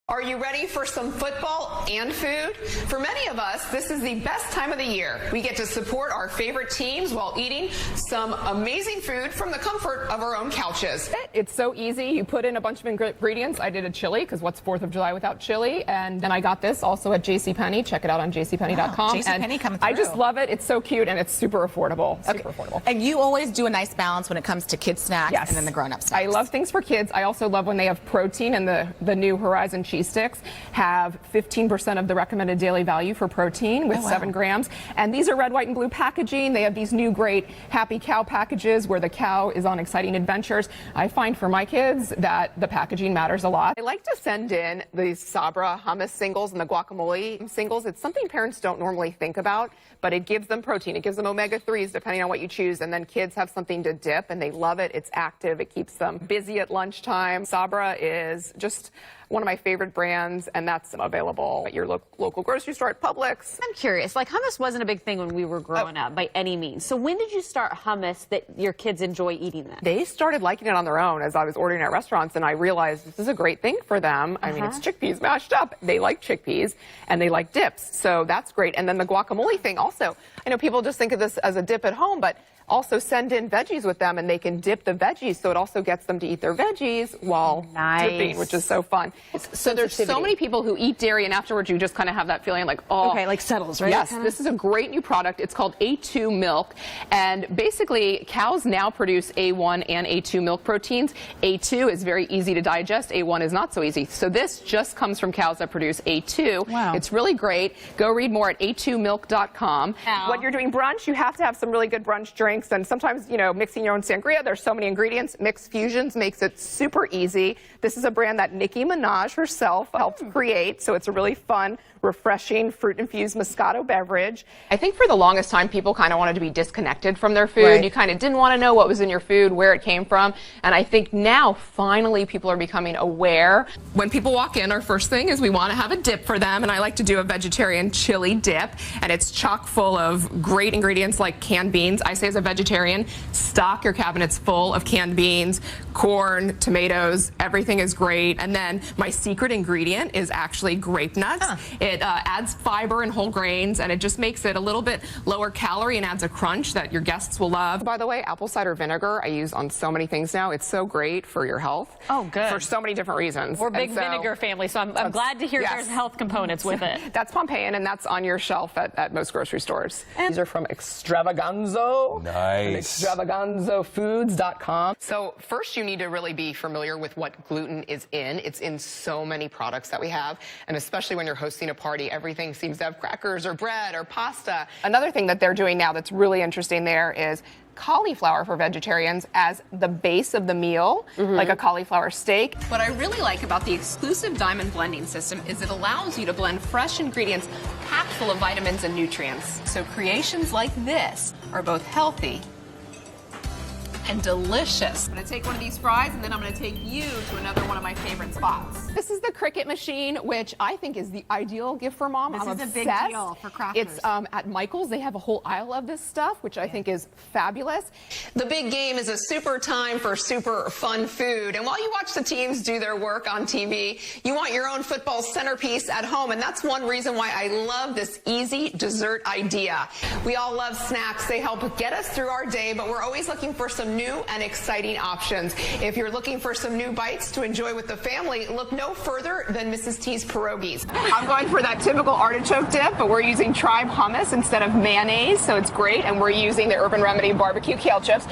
Are you ready for some football and food? For many of us, this is the best time of the year. We get to support our favorite teams while eating some amazing food from the comfort of our own couches. It's so easy. You put in a bunch of ingredients. I did a chili, because what's 4th of July without chili? And then I got this also at JCPenney. Check it out on jcpenney.com. Wow, JCPenney coming through. I just love it. It's so cute, and it's super affordable. Super affordable. And you always do a nice balance when it comes to kids snacks Yes. and then the grown-up snacks. I love things for kids. I also love when they have protein, and the new Horizon cheese sticks have 15% of the recommended daily value for protein with 7 grams. And these are red, white, and blue packaging. They have these new great Happy Cow packages where the cow is on exciting adventures. I find for my kids that the packaging matters a lot. I like to send in the Sabra hummus singles and the guacamole singles. It's something parents don't normally think about, but it gives them protein. It gives them omega-3s depending on what you choose. And then kids have something to dip, and they love it. It's active. It keeps them busy at lunchtime. Sabra is just one of my favorite brands, and that's available at your local grocery store, at Publix. I'm curious, like hummus wasn't a big thing when we were growing up by any means. So when did you start hummus that your kids enjoy eating that? They started liking it on their own as I was ordering at restaurants, and I realized this is a great thing for them. I mean, it's chickpeas mashed up. They like chickpeas, and they like dips, so that's great. And then the guacamole thing also. I know people just think of this as a dip at home, but also send in veggies with them, and they can dip the veggies, so it also gets them to eat their veggies while dipping, which is so fun. So there's so many people who eat dairy, and afterwards you just kind of have that feeling like, oh. Okay, like settles, right? Yes, this is a great new product. It's called A2 milk, and basically cows now produce A1 and A2 milk proteins. A2 is very easy to digest. A1 is not so easy. So this just comes from cows that produce A2. Wow. It's really great. Go read more at a2milk.com. When you're doing brunch, you have to have some really good brunch drinks. And sometimes, you know, mixing your own sangria, there's so many ingredients. Mixed Fusions makes it super easy. This is a brand that Nicki Minaj herself helped create, so it's a really fun, refreshing, fruit-infused Moscato beverage. I think for the longest time, people kind of wanted to be disconnected from their food. Right. You kind of didn't want to know what was in your food, where it came from. And I think now, finally, people are becoming aware. When people walk in, our first thing is we want to have a dip for them, and I like to do a vegetarian chili dip, and it's chock full of great ingredients like canned beans. I say as a vegetarian, stock your cabinets full of canned beans, corn, tomatoes, everything is great. And then my secret ingredient is actually grape nuts. It adds fiber and whole grains, and it just makes it a little bit lower calorie and adds a crunch that your guests will love. By the way, apple cider vinegar I use on so many things now. It's so great for your health. Oh, good. For so many different reasons. We're a big vinegar family, so I'm glad to hear there's health components with it. That's Pompeian, and that's on your shelf at most grocery stores. And these are from Extravaganzo. Nice. Extravagandofoods.com. So first you need to really be familiar with what gluten is in. It's in so many products that we have, and especially when you're hosting a party, everything seems to have crackers or bread or pasta. Another thing that they're doing now that's really interesting there is cauliflower for vegetarians as the base of the meal, like a cauliflower steak. What I really like about the exclusive diamond blending system is it allows you to blend fresh ingredients packed full of vitamins and nutrients. So creations like this are both healthy and delicious. I'm gonna take one of these fries, and then I'm gonna take you to another one of my favorite spots. This is the Cricut machine, which I think is the ideal gift for mom. This is a big deal for crafters. It's at Michael's. They have a whole aisle of this stuff, which I think is fabulous. The big game is a super time for super fun food. And while you watch the teams do their work on TV, you want your own football centerpiece at home. And that's one reason why I love this easy dessert idea. We all love snacks. They help get us through our day, but we're always looking for some new and exciting options. If you're looking for some new bites to enjoy with the family, look no further than Mrs. T's pierogies. I'm going for that typical artichoke dip, but we're using Tribe hummus instead of mayonnaise, so it's great, and we're using the Urban Remedy barbecue kale chips.